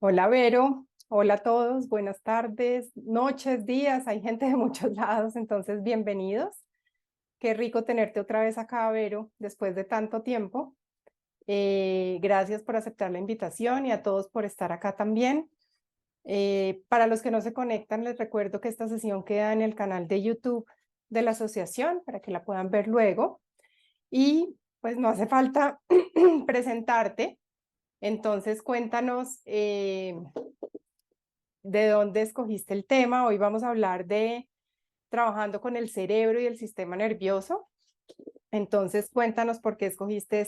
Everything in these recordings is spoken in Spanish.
Hola Vero, hola a todos, buenas tardes, noches, días, hay gente de muchos lados, entonces bienvenidos. Qué rico tenerte otra vez acá, Vero, después de tanto tiempo. Gracias por aceptar la invitación y a todos por estar acá también. Para los que no se conectan, les recuerdo que esta sesión queda en el canal de YouTube de la asociación para que la puedan ver luego. Y pues no hace falta presentarte. Entonces cuéntanos de dónde escogiste el tema. Hoy vamos a hablar de trabajando con el cerebro y el sistema nervioso. Entonces, cuéntanos por qué escogiste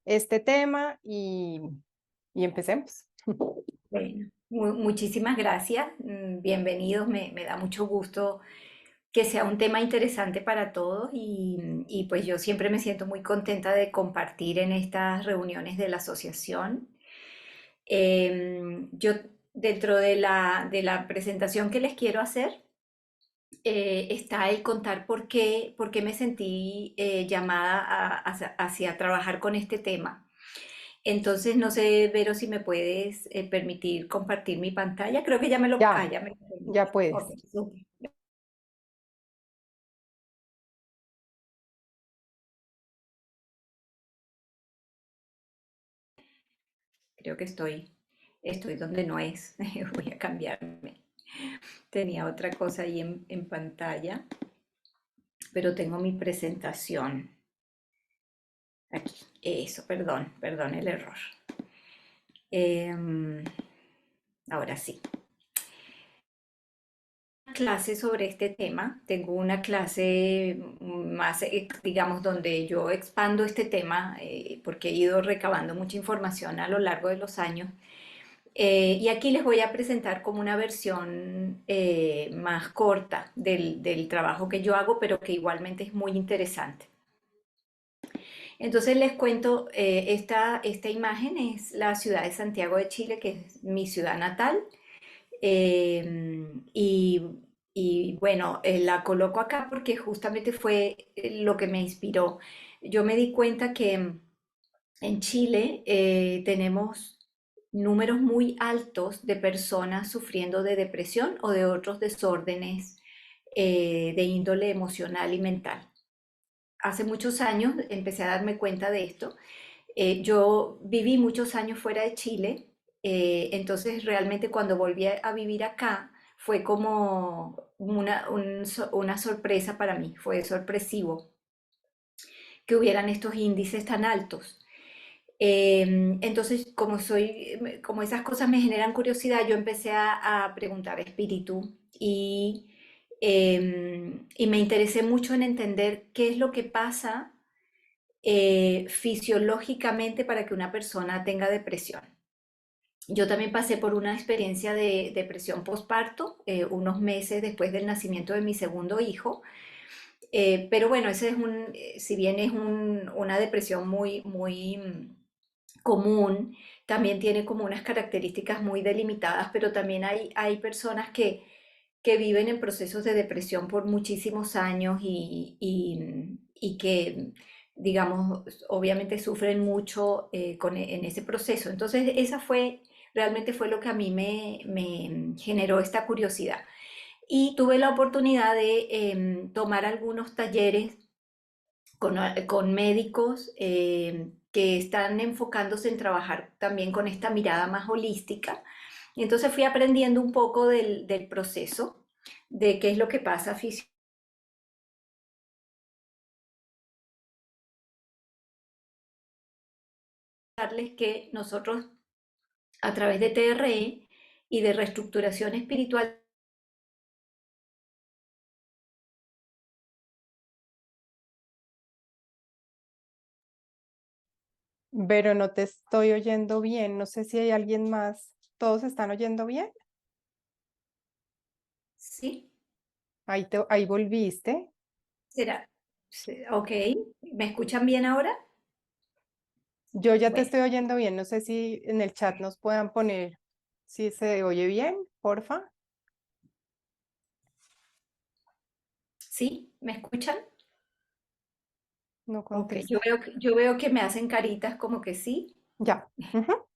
este tema y empecemos. Bueno, muchísimas gracias. Bienvenidos. Me da mucho gusto que sea un tema interesante para todos y pues yo siempre me siento muy contenta de compartir en estas reuniones de la asociación. Yo dentro de la presentación que les quiero hacer está el contar por qué me sentí llamada hacia trabajar con este tema. Entonces, no sé, Vero, si me puedes permitir compartir mi pantalla. Creo que Ya, ya me lo ya permite. Ok, puedes. súper. Creo que estoy donde no es. Voy a cambiarme. Tenía otra cosa ahí en pantalla, pero tengo mi presentación aquí. Eso, perdón el error. Em, Ahora sí. Clase sobre este tema. Tengo una clase más, digamos, donde yo expando este tema porque he ido recabando mucha información a lo largo de los años. Y aquí les voy a presentar como una versión más corta del trabajo que yo hago, pero que igualmente es muy interesante. Entonces les cuento, esta imagen es la ciudad de Santiago de Chile, que es mi ciudad natal. Y, y bueno, la coloco acá porque justamente fue lo que me inspiró. Yo me di cuenta que en Chile tenemos números muy altos de personas sufriendo de depresión o de otros desórdenes de índole emocional y mental. Hace muchos años empecé a darme cuenta de esto. Yo viví muchos años fuera de Chile, entonces realmente cuando volví a vivir acá fue como una sorpresa para mí, fue sorpresivo que hubieran estos índices tan altos. Entonces, como esas cosas me generan curiosidad, yo empecé a preguntar espíritu y me interesé mucho en entender qué es lo que pasa fisiológicamente para que una persona tenga depresión. Yo también pasé por una experiencia de depresión postparto, unos meses después del nacimiento de mi segundo hijo, pero bueno, si bien es una depresión muy común, también tiene como unas características muy delimitadas, pero también hay personas que viven en procesos de depresión por muchísimos años y que, digamos, obviamente sufren mucho en ese proceso. Entonces, realmente fue lo que a mí me generó esta curiosidad. Y tuve la oportunidad de tomar algunos talleres con médicos que están enfocándose en trabajar también con esta mirada más holística. Y entonces fui aprendiendo un poco del proceso, de qué es lo que pasa físicamente, que nosotros a través de TRE y de reestructuración espiritual. Pero no te estoy oyendo bien. No sé si hay alguien más. ¿Todos están oyendo bien? ¿Sí? Ahí volviste. ¿Será? Sí, ok. ¿Me escuchan bien ahora? Yo ya te Bueno, estoy oyendo bien. No sé si en el chat nos puedan poner si se oye bien, porfa. ¿sí? ¿Me escuchan? No Ok, contesta. yo veo que me hacen caritas como que sí. Ya. Ujú.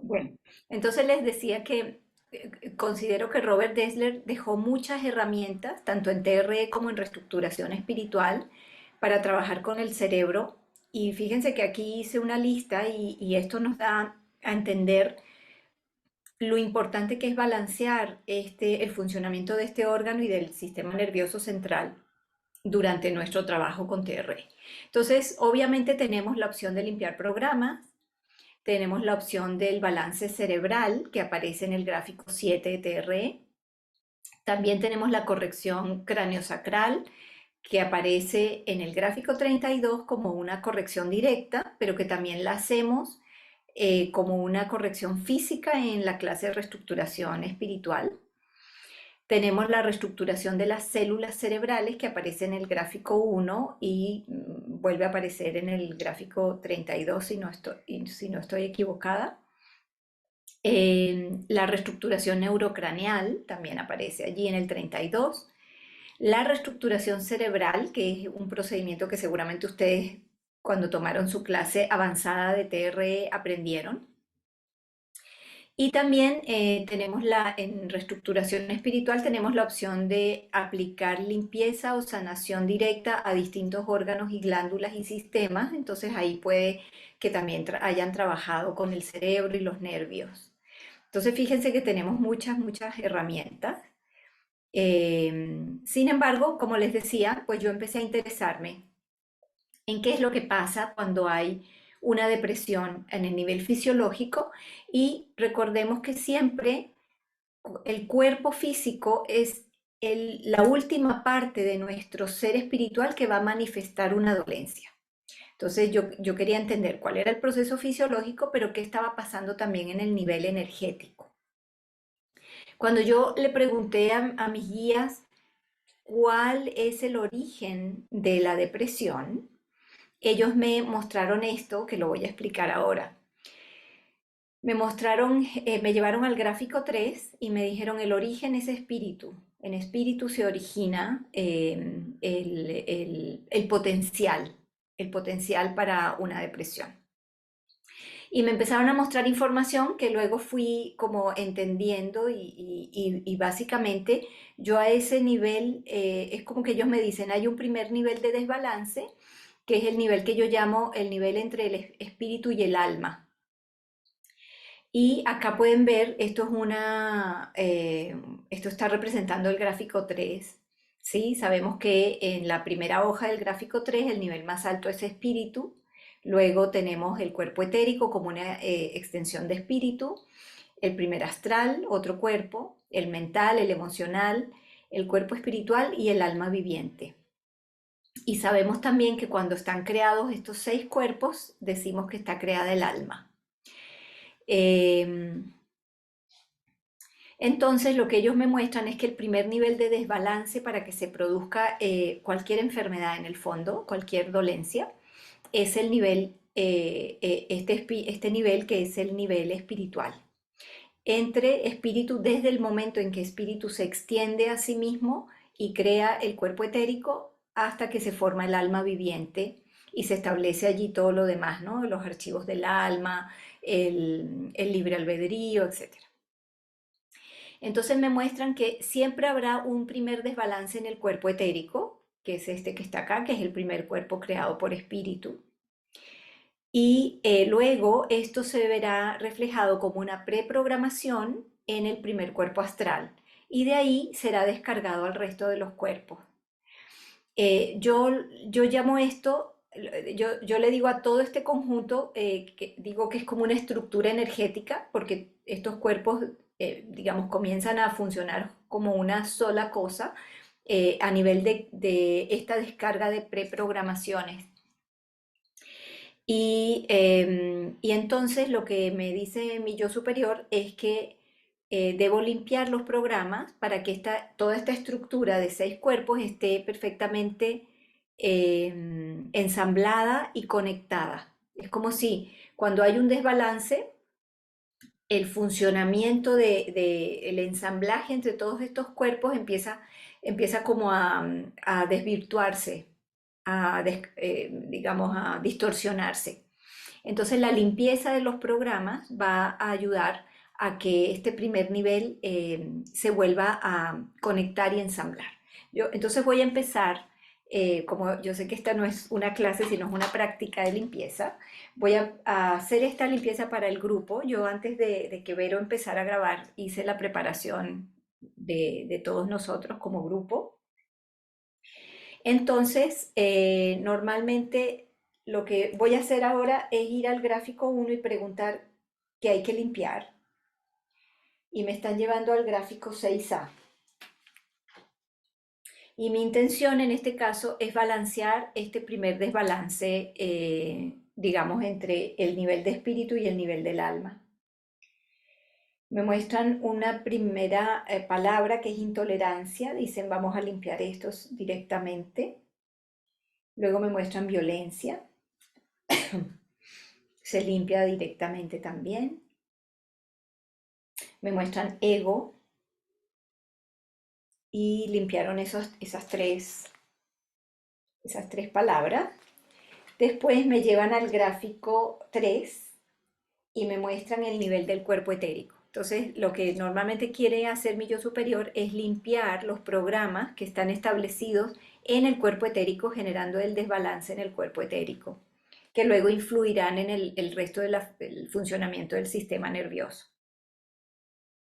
Bueno, entonces les decía que considero que Robert Dessler dejó muchas herramientas, tanto en TRE como en reestructuración espiritual, para trabajar con el cerebro. Y fíjense que aquí hice una lista y esto nos da a entender lo importante que es balancear el funcionamiento de este órgano y del sistema nervioso central durante nuestro trabajo con TRE. Entonces, obviamente tenemos la opción de limpiar programas, tenemos la opción del balance cerebral que aparece en el gráfico 7 de TRE. También tenemos la corrección craneosacral que aparece en el gráfico 32 como una corrección directa, pero que también la hacemos como una corrección física en la clase de reestructuración espiritual. Tenemos la reestructuración de las células cerebrales que aparece en el gráfico 1 y vuelve a aparecer en el gráfico 32 si no estoy equivocada. La reestructuración neurocraneal también aparece allí en el 32. La reestructuración cerebral, que es un procedimiento que seguramente ustedes cuando tomaron su clase avanzada de TRE aprendieron. Y también en reestructuración espiritual tenemos la opción de aplicar limpieza o sanación directa a distintos órganos y glándulas y sistemas. Entonces ahí puede que también hayan trabajado con el cerebro y los nervios. Entonces fíjense que tenemos muchas herramientas. Sin embargo, como les decía, pues yo empecé a interesarme en qué es lo que pasa cuando hay una depresión en el nivel fisiológico y recordemos que siempre el cuerpo físico es la última parte de nuestro ser espiritual que va a manifestar una dolencia. Entonces yo quería entender cuál era el proceso fisiológico, pero qué estaba pasando también en el nivel energético. Cuando yo le pregunté a mis guías cuál es el origen de la depresión, ellos me mostraron esto, que lo voy a explicar ahora. Me llevaron al gráfico 3 y me dijeron el origen es espíritu. En espíritu se origina el potencial para una depresión. Y me empezaron a mostrar información que luego fui como entendiendo y básicamente yo a ese nivel, es como que ellos me dicen, hay un primer nivel de desbalance, que es el nivel que yo llamo el nivel entre el espíritu y el alma. Y acá pueden ver, esto está representando el gráfico 3. ¿Sí? Sabemos que en la primera hoja del gráfico 3 el nivel más alto es espíritu, luego tenemos el cuerpo etérico como una extensión de espíritu, el primer astral, otro cuerpo, el mental, el emocional, el cuerpo espiritual y el alma viviente. Y sabemos también que cuando están creados estos 6 cuerpos, decimos que está creada el alma. Eh, entonces, lo que ellos me muestran es que el primer nivel de desbalance para que se produzca cualquier enfermedad en el fondo, cualquier dolencia, es el nivel, este nivel que es el nivel espiritual. Entre espíritu, desde el momento en que espíritu se extiende a sí mismo y crea el cuerpo etérico hasta que se forma el alma viviente y se establece allí todo lo demás, ¿no? Los archivos del alma, el libre albedrío, etcétera. Entonces me muestran que siempre habrá un primer desbalance en el cuerpo etérico, que es este que está acá, que es el primer cuerpo creado por espíritu. Y luego esto se verá reflejado como una preprogramación en el primer cuerpo astral. Y de ahí será descargado al resto de los cuerpos. Yo llamo esto, yo le digo a todo este conjunto, digo que es como una estructura energética, porque estos cuerpos, digamos, comienzan a funcionar como una sola cosa a nivel de esta descarga de preprogramaciones. Y entonces lo que me dice mi yo superior es que debo limpiar los programas para que toda esta estructura de 6 cuerpos esté perfectamente ensamblada y conectada. Es como si cuando hay un desbalance, el funcionamiento el ensamblaje entre todos estos cuerpos empieza como a desvirtuarse, digamos, a distorsionarse. Entonces la limpieza de los programas va a ayudar a que este primer nivel se vuelva a conectar y ensamblar. Entonces voy a empezar, como yo sé que esta no es una clase, sino es una práctica de limpieza, voy a hacer esta limpieza para el grupo. Yo antes de que Vero empezara a grabar hice la preparación de todos nosotros como grupo. Entonces, normalmente lo que voy a hacer ahora es ir al gráfico 1 y preguntar qué hay que limpiar. Y me están llevando al gráfico 6A. Y mi intención en este caso es balancear este primer desbalance, digamos, entre el nivel de espíritu y el nivel del alma. Me muestran una primera palabra que es intolerancia. Dicen, vamos a limpiar estos directamente. Luego me muestran violencia. Se limpia directamente también. Me muestran ego y limpiaron esas tres palabras. Después me llevan al gráfico 3 y me muestran el nivel del cuerpo etérico. Entonces, lo que normalmente quiere hacer mi yo superior es limpiar los programas que están establecidos en el cuerpo etérico, generando el desbalance en el cuerpo etérico, que luego influirán en el resto del funcionamiento del sistema nervioso.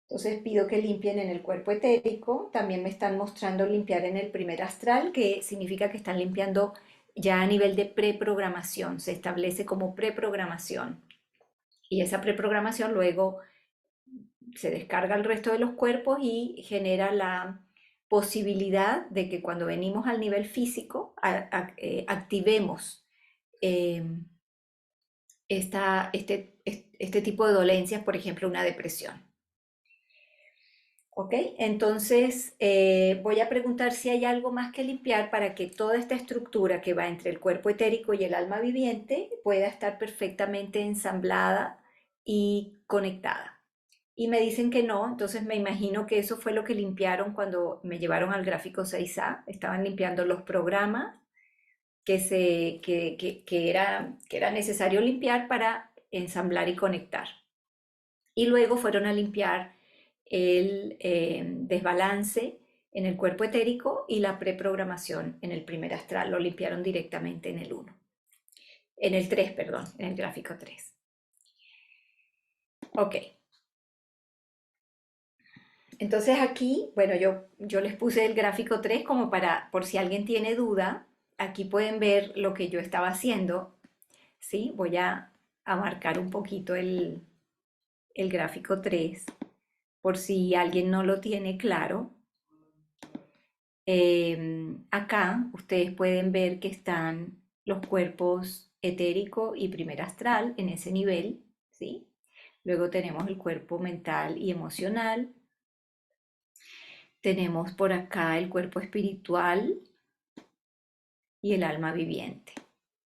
Entonces pido que limpien en el cuerpo etérico. También me están mostrando limpiar en el primer astral, que significa que están limpiando ya a nivel de preprogramación. Se establece como preprogramación. Y esa preprogramación luego se descarga al resto de los cuerpos y genera la posibilidad de que cuando venimos al nivel físico activemos eh, este tipo de dolencias, por ejemplo, una depresión. ¿Ok? Entonces voy a preguntar si hay algo más que limpiar para que toda esta estructura que va entre el cuerpo etérico y el alma viviente pueda estar perfectamente ensamblada y conectada. Y me dicen que no, entonces me imagino que eso fue lo que limpiaron cuando me llevaron al gráfico 6A. Estaban limpiando los programas que era necesario limpiar para ensamblar y conectar. Y luego fueron a limpiar el desbalance en el cuerpo etérico y la preprogramación en el primer astral. Lo limpiaron directamente en el 1. En el 3, perdón, en el gráfico 3. Ok. Entonces aquí, bueno, yo les puse el gráfico 3 como por si alguien tiene duda, aquí pueden ver lo que yo estaba haciendo, ¿sí? Voy a marcar un poquito el gráfico 3 por si alguien no lo tiene claro. Acá ustedes pueden ver que están los cuerpos etérico y primer astral en ese nivel, ¿sí? Luego tenemos el cuerpo mental y emocional. Tenemos por acá el cuerpo espiritual y el alma viviente.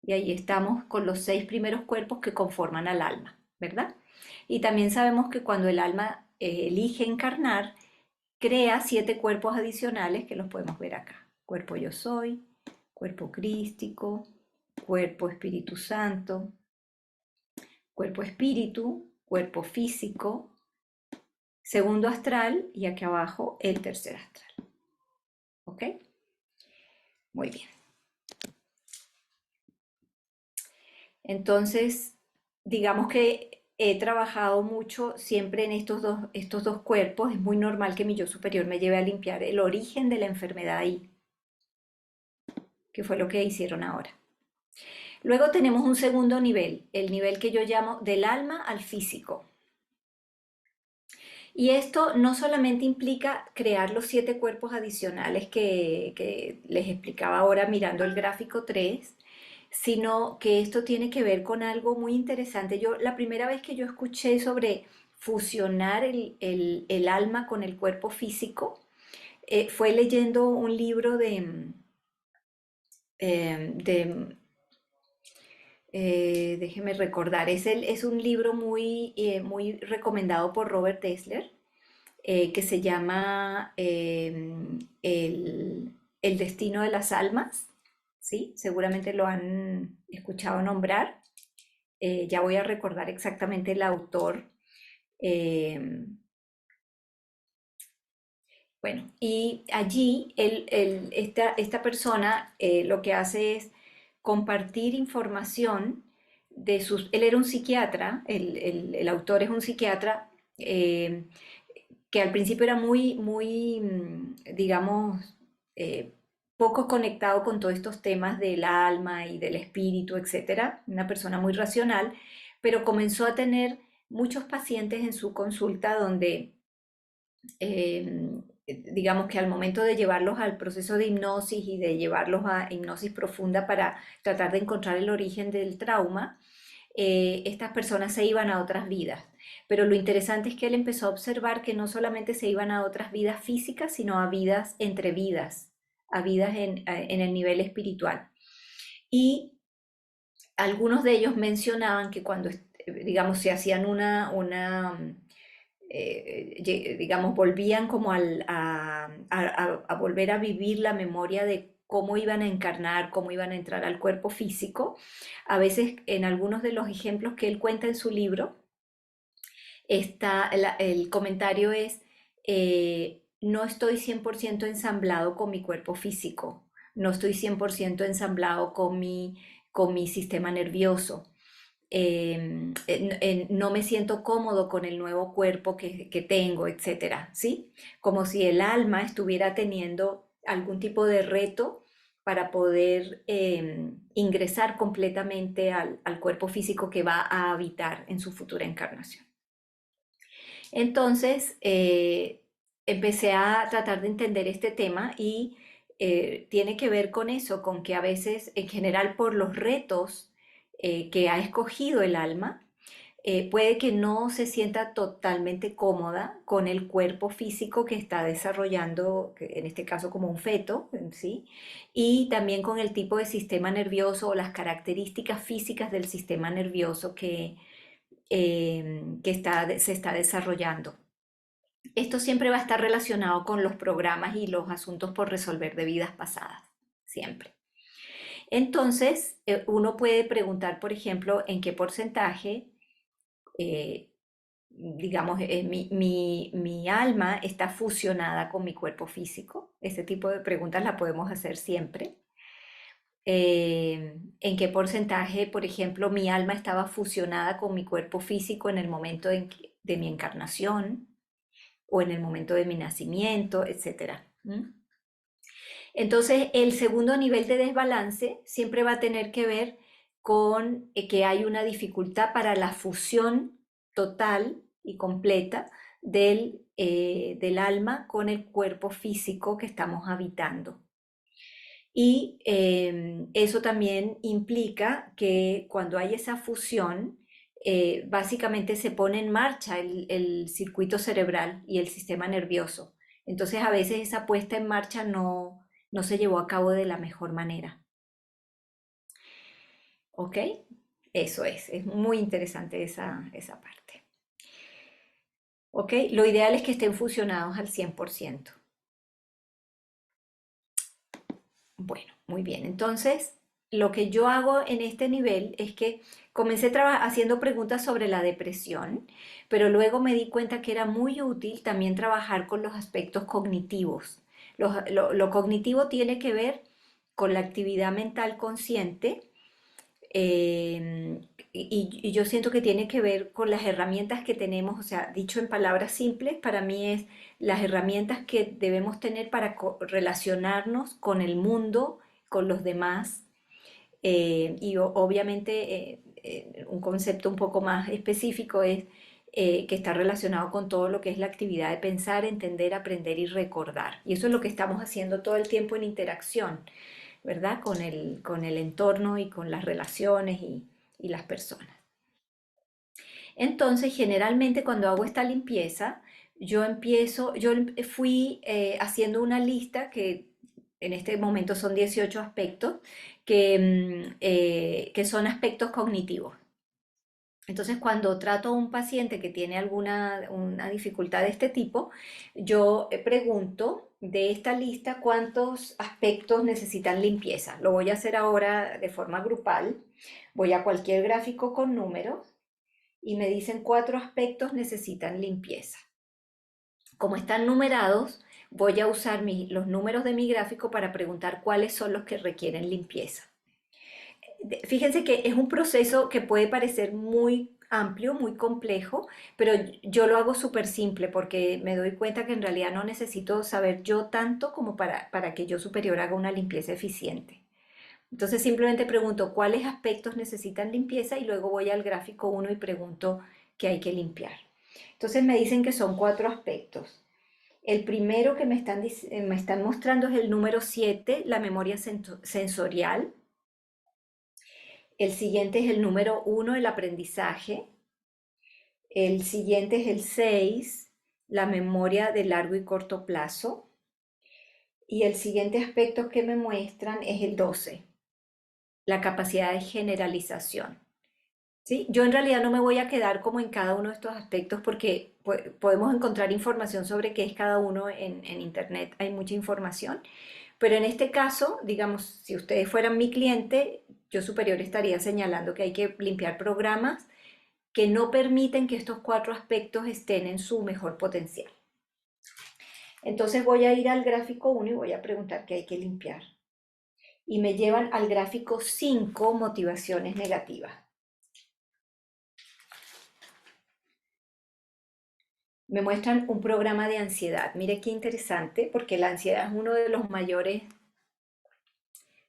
Y ahí estamos con los 6 primeros cuerpos que conforman al alma, ¿verdad? Y también sabemos que cuando el alma elige encarnar, crea 7 cuerpos adicionales que los podemos ver acá. Cuerpo yo soy, cuerpo crístico, cuerpo Espíritu Santo, cuerpo espíritu, cuerpo físico, segundo astral y aquí abajo el tercer astral. ¿Ok? Muy bien. Entonces, digamos que he trabajado mucho siempre en estos dos cuerpos. Es muy normal que mi yo superior me lleve a limpiar el origen de la enfermedad ahí, que fue lo que hicieron ahora. Luego tenemos un segundo nivel, el nivel que yo llamo del alma al físico. Y esto no solamente implica crear los 7 cuerpos adicionales que les explicaba ahora mirando el gráfico 3, sino que esto tiene que ver con algo muy interesante. La primera vez que yo escuché sobre fusionar el alma con el cuerpo físico, fue leyendo un libro déjeme recordar, es un libro muy recomendado por Robert Dessler, que se llama el destino de las almas, ¿sí? Seguramente lo han escuchado nombrar. Ya voy a recordar exactamente el autor. eh, bueno, y allí esta persona lo que hace es compartir información de sus... Él era un psiquiatra, el autor es un psiquiatra eh, que al principio era digamos, poco conectado con todos estos temas del alma y del espíritu, etcétera, una persona muy racional, pero comenzó a tener muchos pacientes en su consulta donde digamos que al momento de llevarlos al proceso de hipnosis y de llevarlos a hipnosis profunda para tratar de encontrar el origen del trauma, estas personas se iban a otras vidas. Pero lo interesante es que él empezó a observar que no solamente se iban a otras vidas físicas, sino a vidas entre vidas, a vidas en el nivel espiritual. Y algunos de ellos mencionaban que cuando, digamos, se hacían digamos, volvían como a volver a vivir la memoria de cómo iban a encarnar, cómo iban a entrar al cuerpo físico. A veces en algunos de los ejemplos que él cuenta en su libro, el comentario es, no estoy 100% ensamblado con mi cuerpo físico, no estoy 100% ensamblado con mi sistema nervioso. No me siento cómodo con el nuevo cuerpo que tengo, etcétera, ¿sí? Como si el alma estuviera teniendo algún tipo de reto para poder ingresar completamente al cuerpo físico que va a habitar en su futura encarnación. Entonces, empecé a tratar de entender este tema y tiene que ver con eso, con que a veces, en general, por los retos que ha escogido el alma, puede que no se sienta totalmente cómoda con el cuerpo físico que está desarrollando, en este caso como un feto, ¿sí? Y también con el tipo de sistema nervioso o las características físicas del sistema nervioso se está desarrollando. Esto siempre va a estar relacionado con los programas y los asuntos por resolver de vidas pasadas, siempre. Entonces, uno puede preguntar, por ejemplo, en qué porcentaje, eh, digamos, mi alma está fusionada con mi cuerpo físico. Este tipo de preguntas la podemos hacer siempre. En qué porcentaje, por ejemplo, mi alma estaba fusionada con mi cuerpo físico en el momento de mi encarnación o en el momento de mi nacimiento, etcétera. Entonces, el segundo nivel de desbalance siempre va a tener que ver con que hay una dificultad para la fusión total y completa del alma con el cuerpo físico que estamos habitando. Y eso también implica que cuando hay esa fusión, básicamente se pone en marcha el circuito cerebral y el sistema nervioso. Entonces a veces esa puesta en marcha no se llevó a cabo de la mejor manera. ¿Ok? Eso es muy interesante esa parte. ¿Ok? Lo ideal es que estén fusionados al 100%. Bueno, muy bien. Entonces, lo que yo hago en este nivel es que comencé haciendo preguntas sobre la depresión, pero luego me di cuenta que era muy útil también trabajar con los aspectos cognitivos. Lo cognitivo tiene que ver con la actividad mental consciente y yo siento que tiene que ver con las herramientas que tenemos, o sea, dicho en palabras simples, para mí es las herramientas que debemos tener para relacionarnos con el mundo, con los demás, y obviamente un concepto un poco más específico es que está relacionado con todo lo que es la actividad de pensar, entender, aprender y recordar. Y eso es lo que estamos haciendo todo el tiempo en interacción, ¿verdad? Con el entorno y con las relaciones y las personas. Entonces, generalmente cuando hago esta limpieza, yo fui haciendo una lista que en este momento son 18 aspectos, que son aspectos cognitivos. Entonces, cuando trato a un paciente que tiene una dificultad de este tipo, yo pregunto, de esta lista cuántos aspectos necesitan limpieza. Lo voy a hacer ahora de forma grupal. Voy a cualquier gráfico con números y me dicen 4 aspectos necesitan limpieza. Como están numerados, voy a usar los números de mi gráfico para preguntar cuáles son los que requieren limpieza. Fíjense que es un proceso que puede parecer muy amplio, muy complejo, pero yo lo hago súper simple porque me doy cuenta que en realidad no necesito saber yo tanto como para que yo superior haga una limpieza eficiente. Entonces simplemente pregunto cuáles aspectos necesitan limpieza y luego voy al gráfico 1 y pregunto qué hay que limpiar. Entonces me dicen que son 4 aspectos. El primero que me están mostrando es el número 7, la memoria sensorial. El siguiente es el número 1, el aprendizaje. El siguiente es el 6, la memoria de largo y corto plazo. Y el siguiente aspecto que me muestran es el 12, la capacidad de generalización. ¿Sí? Yo en realidad no me voy a quedar como en cada uno de estos aspectos porque podemos encontrar información sobre qué es cada uno en Internet. Hay mucha información. Pero en este caso, digamos, si ustedes fueran mi cliente, yo superior estaría señalando que hay que limpiar programas que no permiten que estos 4 aspectos estén en su mejor potencial. Entonces voy a ir al gráfico 1 y voy a preguntar qué hay que limpiar. Y me llevan al gráfico 5, motivaciones negativas. Me muestran un programa de ansiedad. Mire qué interesante, porque la ansiedad es uno de los mayores,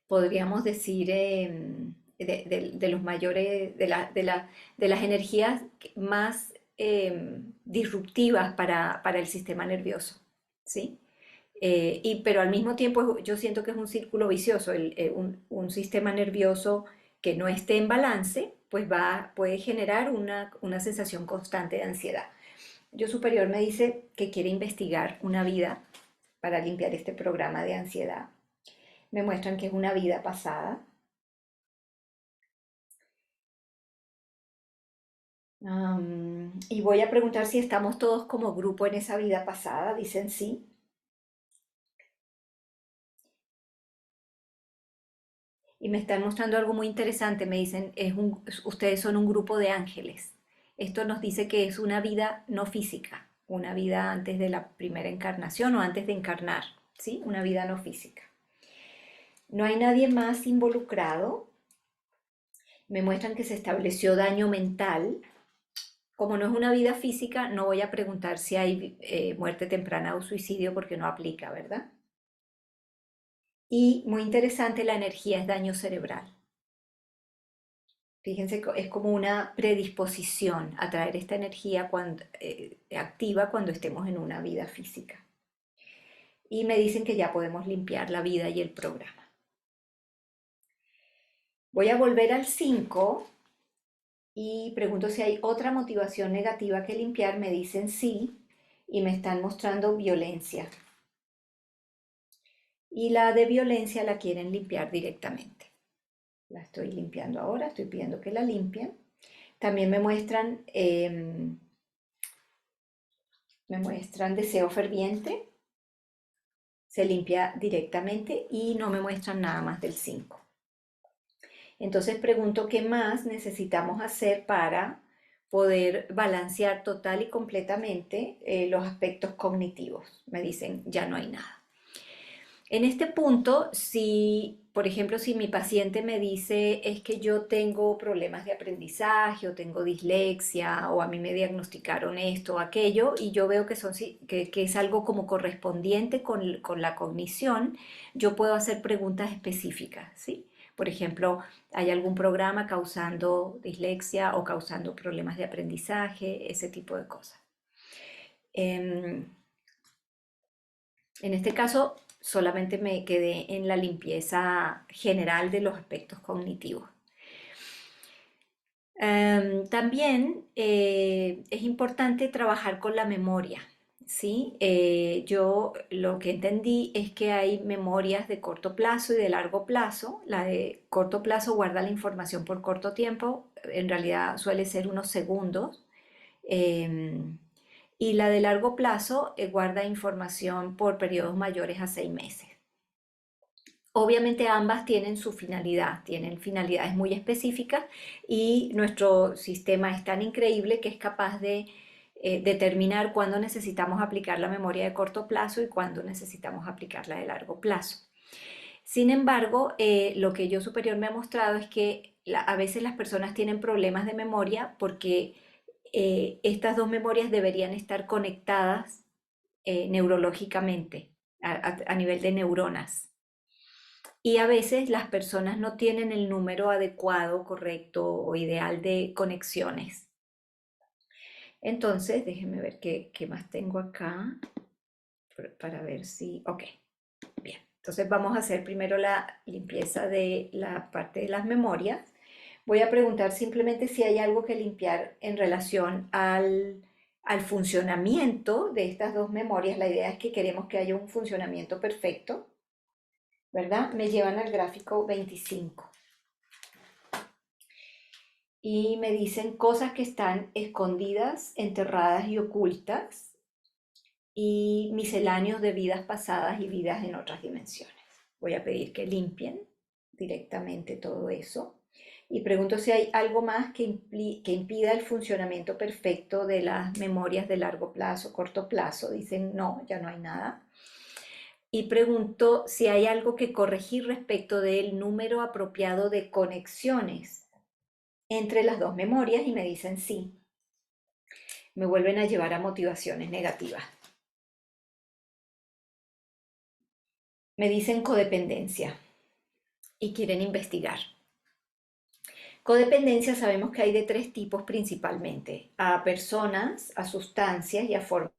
podríamos decir, de los mayores, de las energías más disruptivas para el sistema nervioso, ¿sí? Pero al mismo tiempo yo siento que es un círculo vicioso, un sistema nervioso que no esté en balance, pues puede generar una sensación constante de ansiedad. Yo superior me dice que quiere investigar una vida para limpiar este programa de ansiedad. Me muestran que es una vida pasada. Y voy a preguntar si estamos todos como grupo en esa vida pasada. Dicen sí. Y me están mostrando algo muy interesante. Me dicen, ustedes son un grupo de ángeles. Esto nos dice que es una vida no física, una vida antes de la primera encarnación o antes de encarnar, ¿sí? Una vida no física. No hay nadie más involucrado. Me muestran que se estableció daño mental. Como no es una vida física, no voy a preguntar si hay muerte temprana o suicidio porque no aplica, ¿verdad? Y muy interesante, la energía es daño cerebral. Fíjense, es como una predisposición a traer esta energía activa cuando estemos en una vida física. Y me dicen que ya podemos limpiar la vida y el programa. Voy a volver al 5 y pregunto si hay otra motivación negativa que limpiar. Me dicen sí y me están mostrando violencia. Y la de violencia la quieren limpiar directamente. La estoy limpiando ahora, estoy pidiendo que la limpien. También me muestran deseo ferviente, se limpia directamente y no me muestran nada más del 5. Entonces pregunto qué más necesitamos hacer para poder balancear total y completamente los aspectos cognitivos. Me dicen, ya no hay nada. En este punto, si, por ejemplo, si mi paciente me dice es que yo tengo problemas de aprendizaje o tengo dislexia o a mí me diagnosticaron esto o aquello y yo veo que es algo como correspondiente con la cognición, yo puedo hacer preguntas específicas, ¿sí? Por ejemplo, ¿hay algún programa causando dislexia o causando problemas de aprendizaje? Ese tipo de cosas. En este caso, solamente me quedé en la limpieza general de los aspectos cognitivos. También es importante trabajar con la memoria, ¿sí? Yo lo que entendí es que hay memorias de corto plazo y de largo plazo. La de corto plazo guarda la información por corto tiempo, en realidad suele ser unos segundos. Em, y la de largo plazo guarda información por periodos mayores a 6 meses. Obviamente ambas tienen su finalidad, tienen finalidades muy específicas y nuestro sistema es tan increíble que es capaz de determinar cuándo necesitamos aplicar la memoria de corto plazo y cuándo necesitamos aplicar la de largo plazo. Sin embargo, lo que Yo Superior me ha mostrado es que a veces las personas tienen problemas de memoria porque estas dos memorias deberían estar conectadas neurológicamente, a nivel de neuronas. Y a veces las personas no tienen el número adecuado, correcto o ideal de conexiones. Entonces, déjenme ver qué más tengo acá para ver si... Ok, bien. Entonces vamos a hacer primero la limpieza de la parte de las memorias. Voy a preguntar simplemente si hay algo que limpiar en relación al funcionamiento de estas dos memorias. La idea es que queremos que haya un funcionamiento perfecto, ¿verdad? Me llevan al gráfico 25. Y me dicen cosas que están escondidas, enterradas y ocultas, y misceláneos de vidas pasadas y vidas en otras dimensiones. Voy a pedir que limpien directamente todo eso. Y pregunto si hay algo más que impida el funcionamiento perfecto de las memorias de largo plazo, corto plazo. Dicen no, ya no hay nada. Y pregunto si hay algo que corregir respecto del número apropiado de conexiones entre las dos memorias y me dicen sí. Me vuelven a llevar a motivaciones negativas. Me dicen codependencia y quieren investigar. Codependencia sabemos que hay de 3 tipos principalmente: a personas, a sustancias y a formas.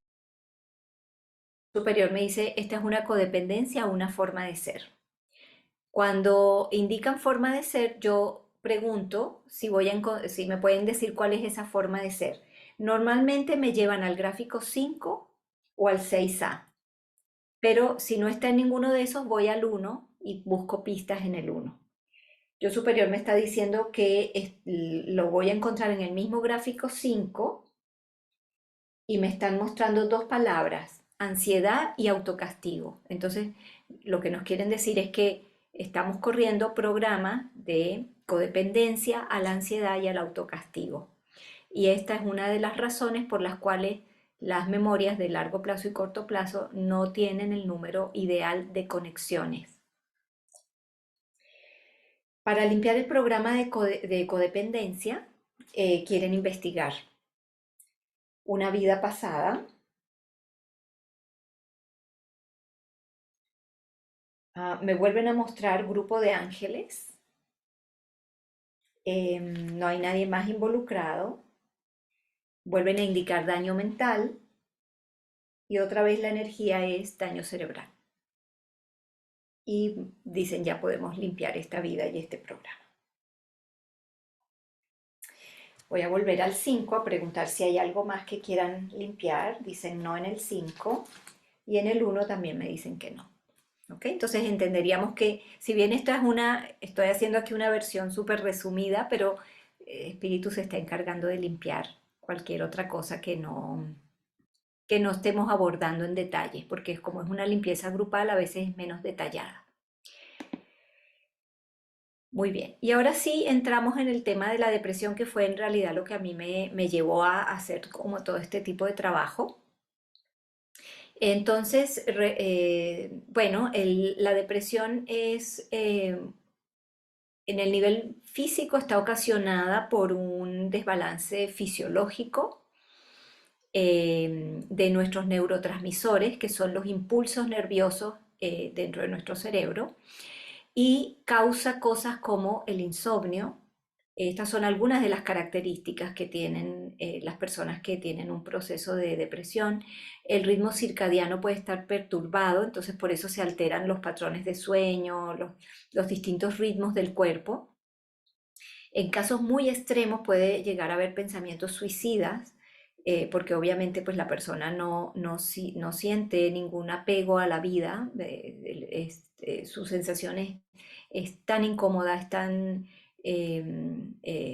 Superior me dice, esta es una codependencia o una forma de ser. Cuando indican forma de ser, yo pregunto si me pueden decir cuál es esa forma de ser. Normalmente me llevan al gráfico 5 o al 6A, pero si no está en ninguno de esos, voy al 1 y busco pistas en el 1. Yo Superior me está diciendo que lo voy a encontrar en el mismo gráfico 5 y me están mostrando dos palabras: ansiedad y autocastigo. Entonces, lo que nos quieren decir es que estamos corriendo programas de codependencia a la ansiedad y al autocastigo. Y esta es una de las razones por las cuales las memorias de largo plazo y corto plazo no tienen el número ideal de conexiones. Para limpiar el programa de codependencia, quieren investigar una vida pasada. Me vuelven a mostrar grupo de ángeles. No hay nadie más involucrado. Vuelven a indicar daño mental. Y otra vez la energía es daño cerebral. Y dicen, ya podemos limpiar esta vida y este programa. Voy a volver al 5 a preguntar si hay algo más que quieran limpiar. Dicen no en el 5. Y en el 1 también me dicen que no. ¿Ok? Entonces entenderíamos que, si bien estoy haciendo aquí una versión súper resumida, pero Espíritu se está encargando de limpiar cualquier otra cosa que no estemos abordando en detalle, porque como es una limpieza grupal, a veces es menos detallada. Muy bien, y ahora sí entramos en el tema de la depresión, que fue en realidad lo que a mí me llevó a hacer como todo este tipo de trabajo. Entonces, bueno, la depresión en el nivel físico está ocasionada por un desbalance fisiológico de nuestros neurotransmisores, que son los impulsos nerviosos dentro de nuestro cerebro, y causa cosas como el insomnio. Estas son algunas de las características que tienen las personas que tienen un proceso de depresión. El ritmo circadiano puede estar perturbado, entonces por eso se alteran los patrones de sueño, los distintos ritmos del cuerpo. En casos muy extremos puede llegar a haber pensamientos suicidas, porque obviamente pues la persona no siente ningún apego a la vida. Su sensación es tan incómoda, es tan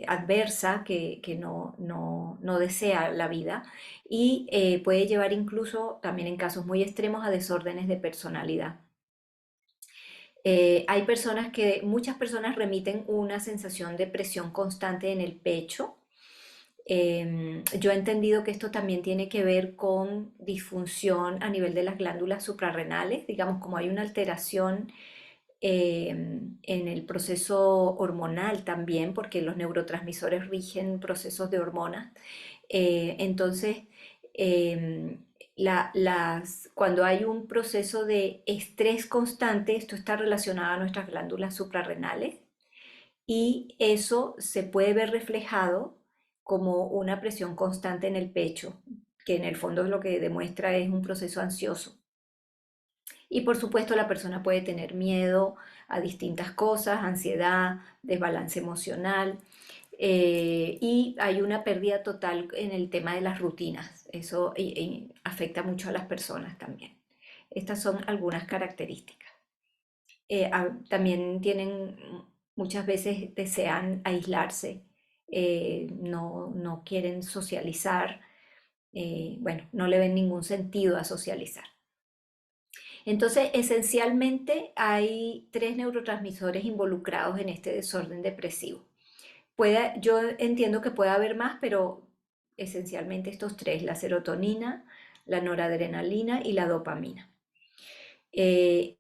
adversa que no desea la vida y puede llevar incluso también en casos muy extremos a desórdenes de personalidad. Hay muchas personas remiten una sensación de presión constante en el pecho. Yo he entendido que esto también tiene que ver con disfunción a nivel de las glándulas suprarrenales, digamos, como hay una alteración en el proceso hormonal también, porque los neurotransmisores rigen procesos de hormonas. Entonces, cuando hay un proceso de estrés constante, esto está relacionado a nuestras glándulas suprarrenales y eso se puede ver reflejado como una presión constante en el pecho, que en el fondo lo que demuestra es un proceso ansioso. Y por supuesto la persona puede tener miedo a distintas cosas, ansiedad, desbalance emocional, y hay una pérdida total en el tema de las rutinas. Eso afecta mucho a las personas también. Estas son algunas características. También muchas veces desean aislarse, no quieren socializar, bueno, no le ven ningún sentido a socializar. Entonces, esencialmente hay tres neurotransmisores involucrados en este desorden depresivo. Yo entiendo que puede haber más, pero esencialmente estos tres, la serotonina, la noradrenalina y la dopamina. Eh,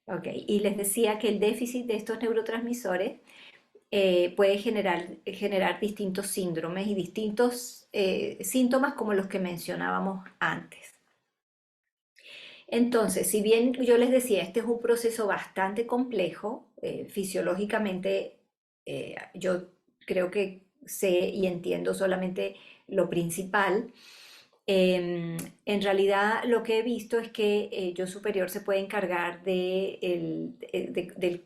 ok, y les decía que el déficit de estos neurotransmisores puede generar distintos síndromes y distintos síntomas como los que mencionábamos antes. Entonces, si bien yo les decía, este es un proceso bastante complejo, fisiológicamente yo creo que sé y entiendo solamente lo principal. En realidad lo que he visto es que yo superior se puede encargar del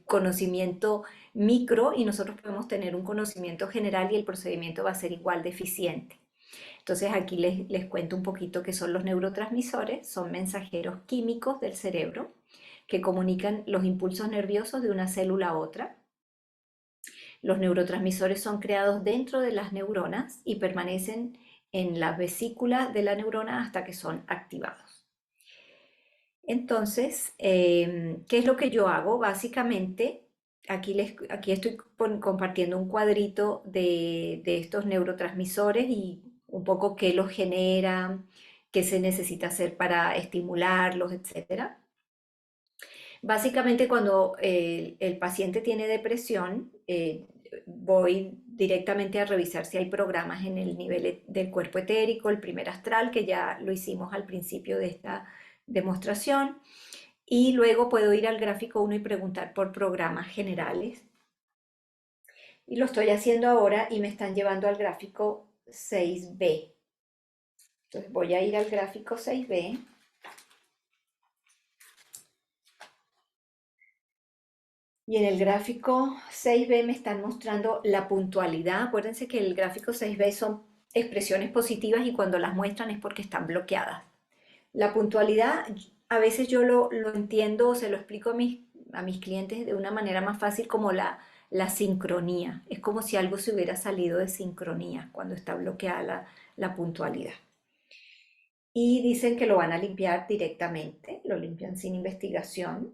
conocimiento micro y nosotros podemos tener un conocimiento general y el procedimiento va a ser igual de eficiente. Entonces aquí les cuento un poquito qué son los neurotransmisores. Son mensajeros químicos del cerebro que comunican los impulsos nerviosos de una célula a otra. Los neurotransmisores son creados dentro de las neuronas y permanecen en las vesículas de la neurona hasta que son activados. Entonces, ¿qué es lo que yo hago? Básicamente, aquí estoy compartiendo un cuadrito de estos neurotransmisores y un poco qué los genera, qué se necesita hacer para estimularlos, etcétera. Básicamente, cuando el paciente tiene depresión, voy directamente a revisar si hay programas en el nivel del cuerpo etérico, el primer astral, que ya lo hicimos al principio de esta demostración, y luego puedo ir al gráfico 1 y preguntar por programas generales. Y lo estoy haciendo ahora y me están llevando al gráfico 6B. Entonces voy a ir al gráfico 6B. Y en el gráfico 6B me están mostrando la puntualidad. Acuérdense que el gráfico 6B son expresiones positivas y cuando las muestran es porque están bloqueadas. La puntualidad, a veces yo lo entiendo o se lo explico a mis clientes de una manera más fácil como la sincronía. Es como si algo se hubiera salido de sincronía cuando está bloqueada la puntualidad. Y dicen que lo van a limpiar directamente, lo limpian sin investigación.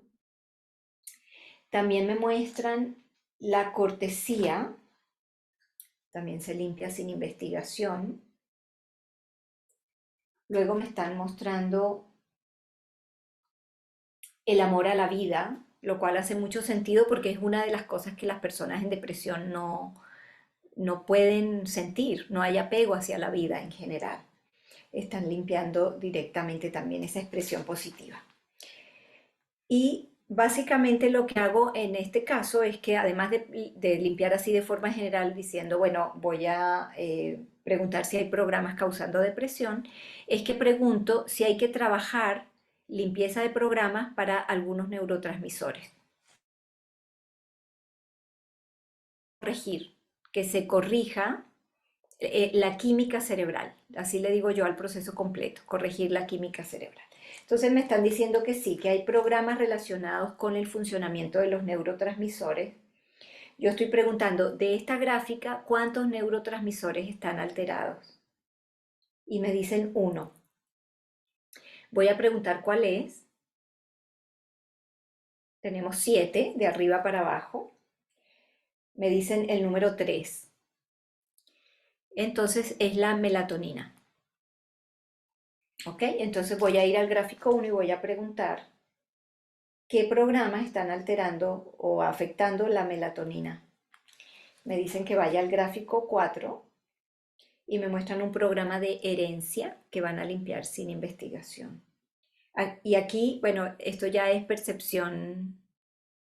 También me muestran la cortesía, también se limpia sin investigación. Luego me están mostrando el amor a la vida, lo cual hace mucho sentido porque es una de las cosas que las personas en depresión no pueden sentir, no hay apego hacia la vida en general. Están limpiando directamente también esa expresión positiva. Y básicamente lo que hago en este caso es que además de limpiar así de forma general diciendo, bueno, voy a preguntar si hay programas causando depresión, es que pregunto si hay que trabajar limpieza de programas para algunos neurotransmisores. corregir, que se corrija la química cerebral. Así le digo yo al proceso completo, corregir la química cerebral. Entonces me están diciendo que sí, que hay programas relacionados con el funcionamiento de los neurotransmisores. Yo estoy preguntando, de esta gráfica, ¿cuántos neurotransmisores están alterados? Y me dicen uno. Voy a preguntar cuál es. Tenemos 7 de arriba para abajo. Me dicen el número 3. Entonces es la melatonina. ¿Ok? Entonces voy a ir al gráfico 1 y voy a preguntar qué programas están alterando o afectando la melatonina. Me dicen que vaya al gráfico 4 y me muestran un programa de herencia que van a limpiar sin investigación. Y aquí, bueno, esto ya es percepción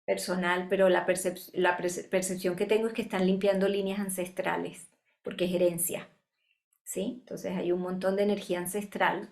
personal, pero la percepción que tengo es que están limpiando líneas ancestrales, porque es herencia, ¿sí? Entonces hay un montón de energía ancestral.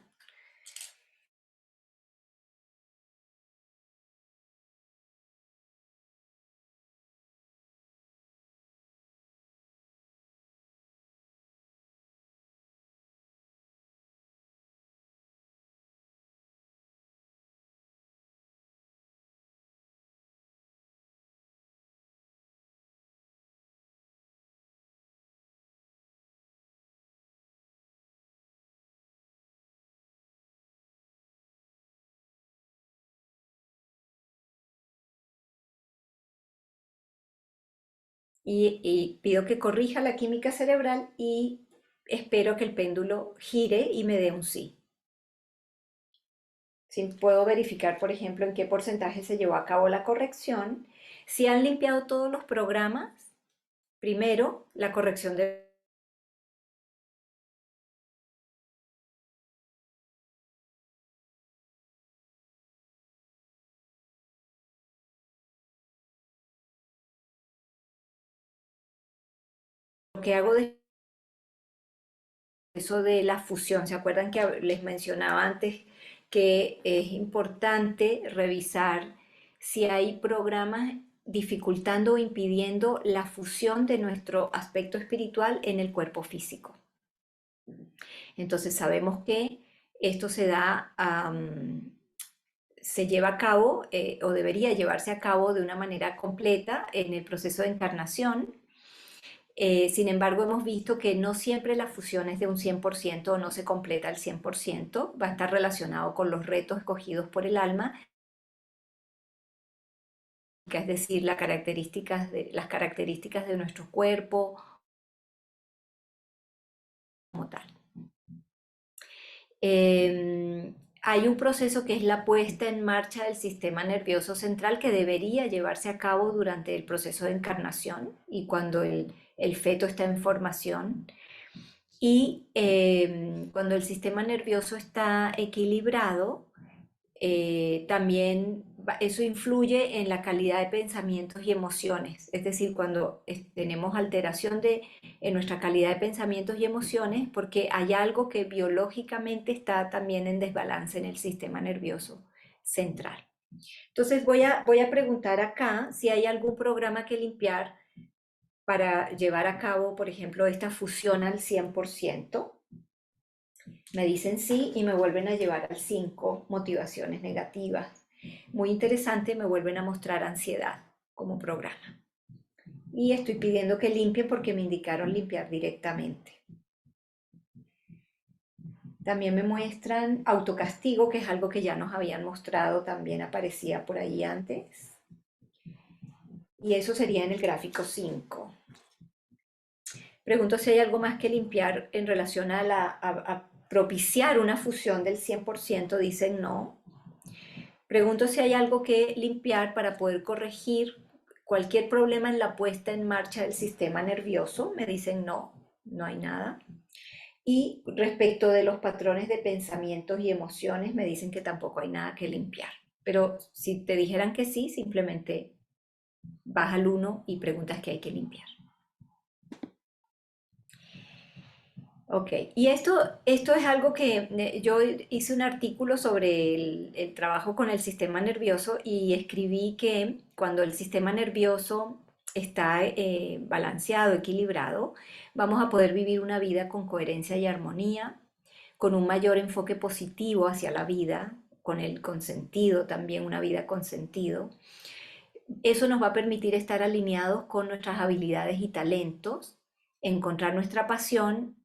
Y pido que corrija la química cerebral y espero que el péndulo gire y me dé un sí. Si puedo verificar, por ejemplo, en qué porcentaje se llevó a cabo la corrección. Si han limpiado todos los programas, primero la corrección de lo que hago de eso de la fusión. ¿Se acuerdan que les mencionaba antes que es importante revisar si hay programas dificultando o impidiendo la fusión de nuestro aspecto espiritual en el cuerpo físico? Entonces sabemos que esto se lleva a cabo o debería llevarse a cabo de una manera completa en el proceso de encarnación. Sin embargo, hemos visto que no siempre la fusión es de un 100% o no se completa al 100%, va a estar relacionado con los retos escogidos por el alma, que es decir, las características de nuestro cuerpo como tal. Hay un proceso que es la puesta en marcha del sistema nervioso central que debería llevarse a cabo durante el proceso de encarnación y cuando el feto está en formación. Y cuando el sistema nervioso está equilibrado, también eso influye en la calidad de pensamientos y emociones. Es decir, cuando tenemos alteración en nuestra calidad de pensamientos y emociones, porque hay algo que biológicamente está también en desbalance en el sistema nervioso central. Entonces voy a preguntar acá si hay algún programa que limpiar para llevar a cabo, por ejemplo, esta fusión al 100%. Me dicen sí y me vuelven a llevar al 5, motivaciones negativas. Muy interesante, me vuelven a mostrar ansiedad como programa. Y estoy pidiendo que limpie porque me indicaron limpiar directamente. También me muestran autocastigo, que es algo que ya nos habían mostrado, también aparecía por ahí antes. Y eso sería en el gráfico 5. Pregunto si hay algo más que limpiar en relación a propiciar una fusión del 100%, dicen no. Pregunto si hay algo que limpiar para poder corregir cualquier problema en la puesta en marcha del sistema nervioso, me dicen no, no hay nada. Y respecto de los patrones de pensamientos y emociones, me dicen que tampoco hay nada que limpiar. Pero si te dijeran que sí, simplemente vas al 1 y preguntas qué hay que limpiar. Ok, y esto es algo que yo hice un artículo sobre el trabajo con el sistema nervioso y escribí que cuando el sistema nervioso está balanceado, equilibrado, vamos a poder vivir una vida con coherencia y armonía, con un mayor enfoque positivo hacia la vida, con el consentido también, una vida con sentido. Eso nos va a permitir estar alineados con nuestras habilidades y talentos, encontrar nuestra pasión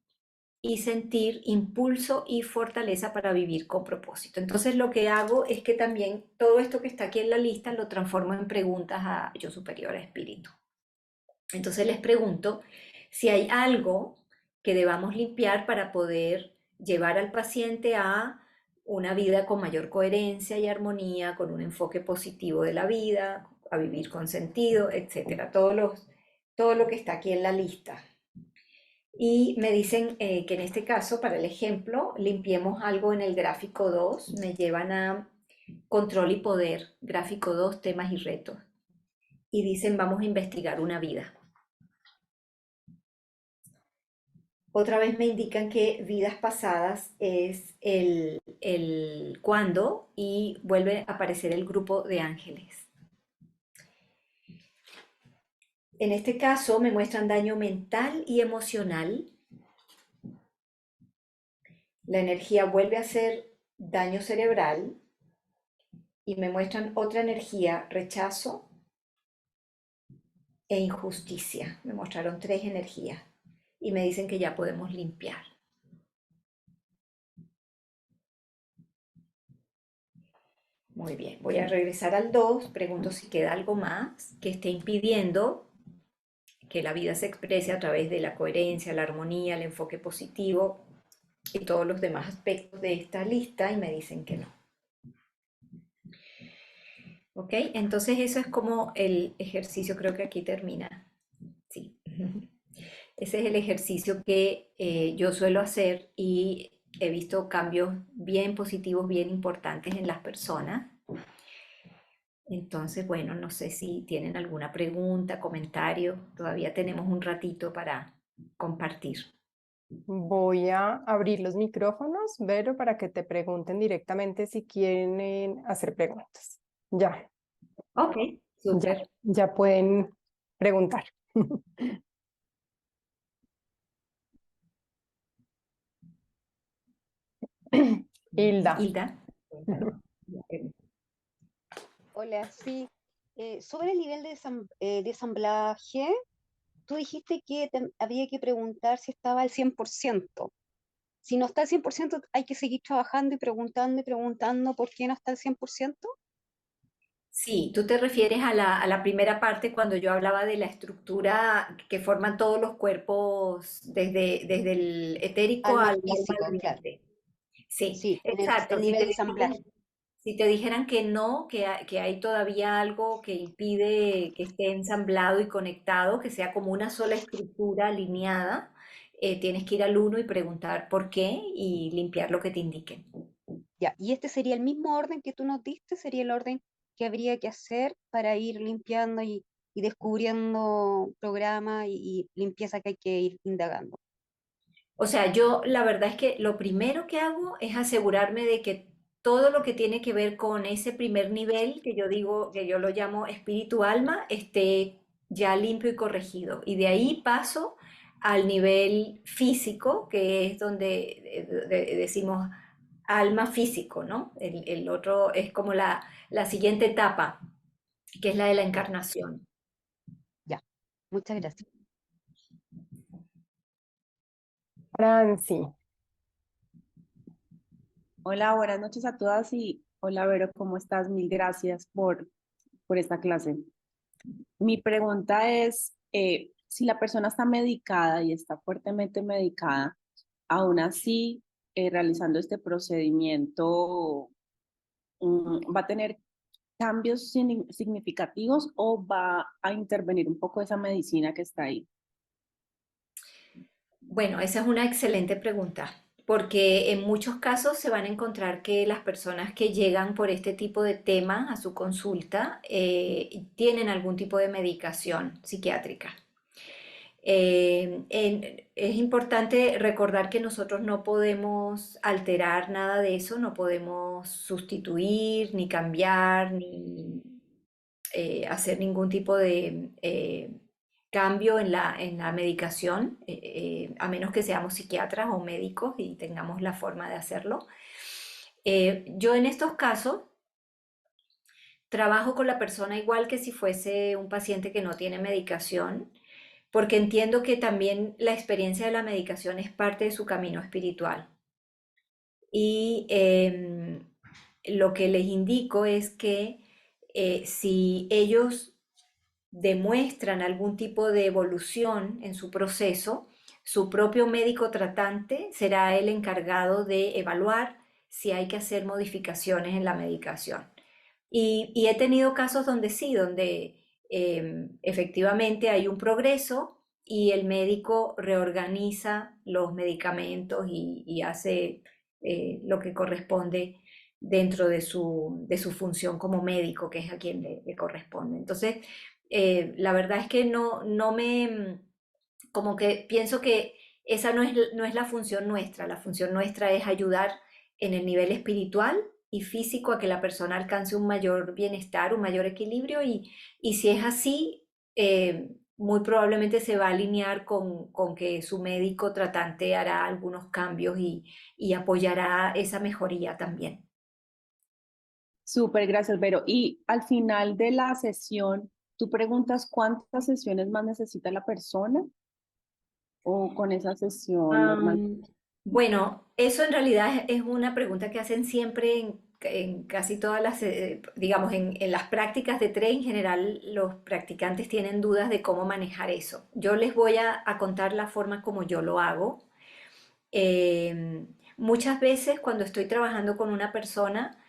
y sentir impulso y fortaleza para vivir con propósito. Entonces lo que hago es que también todo esto que está aquí en la lista lo transformo en preguntas a yo superior a espíritu. Entonces les pregunto si hay algo que debamos limpiar para poder llevar al paciente a una vida con mayor coherencia y armonía, con un enfoque positivo de la vida, a vivir con sentido, etcétera. Todo lo que está aquí en la lista. Y me dicen que en este caso, para el ejemplo, limpiemos algo en el gráfico 2. Me llevan a control y poder, gráfico 2, temas y retos. Y dicen, vamos a investigar una vida. Otra vez me indican que vidas pasadas es el cuándo y vuelve a aparecer el grupo de ángeles. En este caso me muestran daño mental y emocional. La energía vuelve a ser daño cerebral y me muestran otra energía, rechazo e injusticia. Me mostraron tres energías y me dicen que ya podemos limpiar. Muy bien, voy a regresar al 2. Pregunto si queda algo más que esté impidiendo que la vida se exprese a través de la coherencia, la armonía, el enfoque positivo y todos los demás aspectos de esta lista y me dicen que no. ¿Ok? Entonces eso es como el ejercicio, creo que aquí termina. Sí. Ese es el ejercicio que yo suelo hacer y he visto cambios bien positivos, bien importantes en las personas. Entonces, bueno, no sé si tienen alguna pregunta, comentario. Todavía tenemos un ratito para compartir. Voy a abrir los micrófonos, Vero, para que te pregunten directamente si quieren hacer preguntas. Ya, Ok, ya, súper. ya pueden preguntar. Hilda. Hilda. Hola, sí. Sobre el nivel de ensamblaje, tú dijiste que había que preguntar si estaba al 100%. Si no está al 100%, hay que seguir trabajando y preguntando por qué no está al 100%. Sí, tú te refieres a la primera parte cuando yo hablaba de la estructura que forman todos los cuerpos desde el etérico Alma al alma física, claro. viviente. Sí, Sí, el exacto. nivel de ensamblaje. Si te dijeran que no, que hay todavía algo que impide que esté ensamblado y conectado, que sea como una sola estructura alineada, tienes que ir al uno y preguntar por qué y limpiar lo que te indiquen. Ya, y este sería el mismo orden que tú nos diste, sería el orden que habría que hacer para ir limpiando y descubriendo programas y limpieza que hay que ir indagando. O sea, yo la verdad es que lo primero que hago es asegurarme de que todo lo que tiene que ver con ese primer nivel, que yo digo, que yo lo llamo espíritu alma, esté ya limpio y corregido. Y de ahí paso al nivel físico, que es donde decimos alma físico, ¿no? El otro es como la siguiente etapa, que es la de la encarnación. Ya, muchas gracias. Franci. Hola, buenas noches a todas y hola Vero, ¿cómo estás? Mil gracias por esta clase. Mi pregunta es, si la persona está medicada y está fuertemente medicada, aún así, realizando este procedimiento, ¿va a tener cambios significativos o va a intervenir un poco esa medicina que está ahí? Bueno, esa es una excelente pregunta, porque en muchos casos se van a encontrar que las personas que llegan por este tipo de tema a su consulta tienen algún tipo de medicación psiquiátrica. Es importante recordar que nosotros no podemos alterar nada de eso, no podemos sustituir, ni cambiar, ni hacer ningún tipo de cambio en la medicación, a menos que seamos psiquiatras o médicos y tengamos la forma de hacerlo. Yo en estos casos trabajo con la persona igual que si fuese un paciente que no tiene medicación, porque entiendo que también la experiencia de la medicación es parte de su camino espiritual. Y lo que les indico es que si ellos demuestran algún tipo de evolución en su proceso, su propio médico tratante será el encargado de evaluar si hay que hacer modificaciones en la medicación. Y he tenido casos donde sí, donde efectivamente hay un progreso y el médico reorganiza los medicamentos y hace lo que corresponde dentro de su función como médico, que es a quien le corresponde. Entonces, la verdad es que no me, como que pienso que esa no es la función nuestra. La función nuestra es ayudar en el nivel espiritual y físico a que la persona alcance un mayor bienestar, un mayor equilibrio y si es así, muy probablemente se va a alinear con que su médico tratante hará algunos cambios y apoyará esa mejoría también. Súper, gracias, Vero. Y al final de la sesión, ¿tú preguntas cuántas sesiones más necesita la persona o con esa sesión normal? Bueno, eso en realidad es una pregunta que hacen siempre en casi todas las, digamos, en las prácticas de TRE en general, los practicantes tienen dudas de cómo manejar eso. Yo les voy a contar la forma como yo lo hago. Muchas veces cuando estoy trabajando con una persona,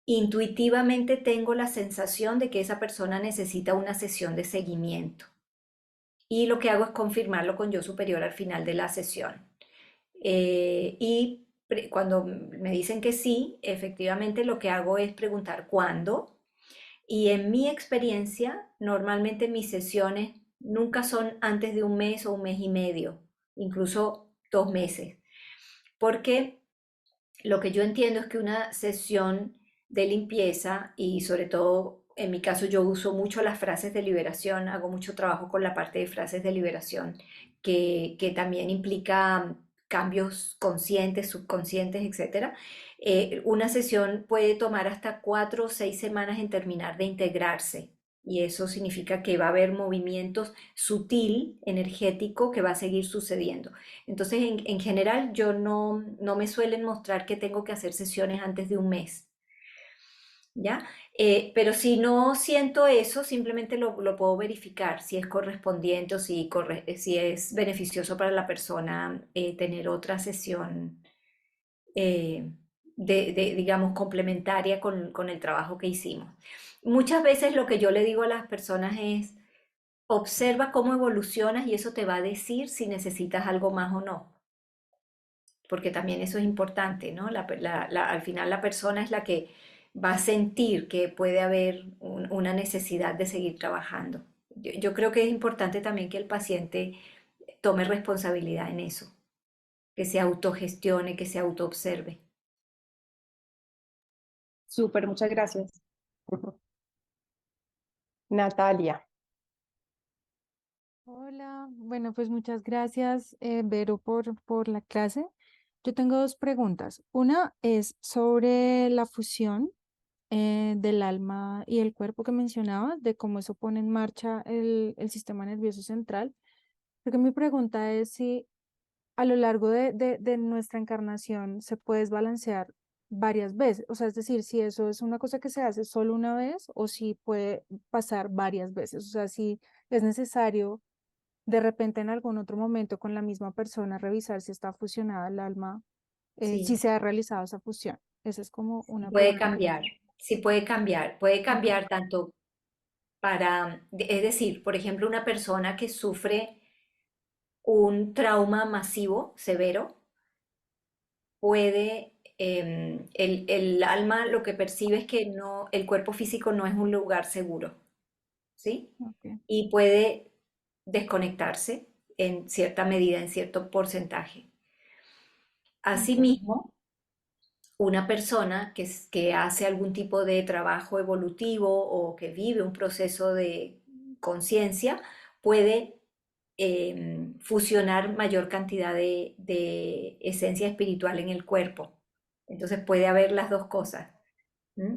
intuitivamente tengo la sensación de que esa persona necesita una sesión de seguimiento. Y lo que hago es confirmarlo con yo superior al final de la sesión. Cuando me dicen que sí, efectivamente lo que hago es preguntar cuándo. Y en mi experiencia, normalmente mis sesiones nunca son antes de un mes o un mes y medio, incluso 2 meses. Porque lo que yo entiendo es que una sesión de limpieza, y sobre todo en mi caso yo uso mucho las frases de liberación, hago mucho trabajo con la parte de frases de liberación, que también implica cambios conscientes, subconscientes, etcétera. Una sesión puede tomar hasta 4 o 6 semanas en terminar de integrarse. Y eso significa que va a haber movimientos sutil, energético, que va a seguir sucediendo. Entonces, en general, yo no me suelen mostrar que tengo que hacer sesiones antes de un mes, ¿ya? Pero si no siento eso, simplemente lo puedo verificar si es correspondiente o si es beneficioso para la persona tener otra sesión, eh, digamos, complementaria con el trabajo que hicimos. Muchas veces lo que yo le digo a las personas es, observa cómo evolucionas y eso te va a decir si necesitas algo más o no, porque también eso es importante, ¿no? Al final la persona es la que va a sentir que puede haber una necesidad de seguir trabajando. Yo creo que es importante también que el paciente tome responsabilidad en eso, que se autogestione, que se autoobserve. Súper, muchas gracias. Natalia. Hola, bueno, pues muchas gracias, Vero, por la clase. Yo tengo dos preguntas. Una es sobre la fusión del alma y el cuerpo que mencionabas, de cómo eso pone en marcha el sistema nervioso central. Porque mi pregunta es si a lo largo de nuestra encarnación se puede desbalancear varias veces. O sea, es decir, si eso es una cosa que se hace solo una vez o si puede pasar varias veces. O sea, si es necesario de repente en algún otro momento con la misma persona revisar si está fusionada el alma, si Sí, se ha realizado esa fusión. Esa es como una puede pregunta que cambiar, tengo. sí puede Ujú. cambiar tanto es decir, por ejemplo, una persona que sufre un trauma masivo, severo, puede, el alma lo que percibe es que no, el cuerpo físico no es un lugar seguro, ¿sí? Ok. Y puede desconectarse en cierta medida, en cierto porcentaje. Ok. Asimismo, una persona que hace algún tipo de trabajo evolutivo o que vive un proceso de conciencia puede fusionar mayor cantidad de esencia espiritual en el cuerpo. Entonces puede haber las dos cosas.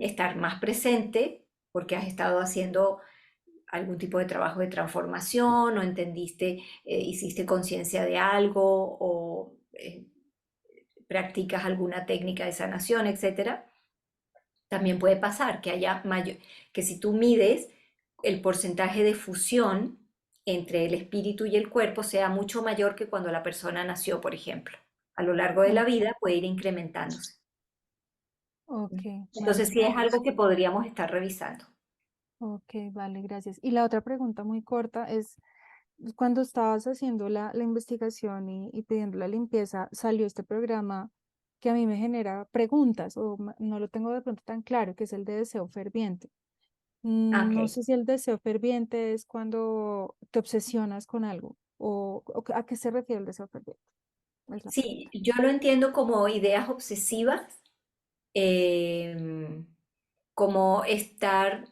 Estar más presente porque has estado haciendo algún tipo de trabajo de transformación o entendiste, hiciste conciencia de algo o practicas alguna técnica de sanación, etcétera. También puede pasar que haya mayor, que si tú mides el porcentaje de fusión entre el espíritu y el cuerpo sea mucho mayor que cuando la persona nació, por ejemplo. A lo largo de la Ok, vida puede ir incrementándose. ok, vale, Entonces sí es gracias. algo que podríamos estar revisando. Ok, vale, gracias. Y la otra pregunta muy corta es, cuando estabas haciendo la investigación y pidiendo la limpieza, salió este programa que a mí me genera preguntas, o no lo tengo de pronto tan claro, que es el de deseo ferviente. Ah, No ok. sé si el deseo ferviente es cuando te obsesionas con algo, o a qué se refiere el deseo ferviente, es la Sí, pregunta. yo lo entiendo como ideas obsesivas, como estar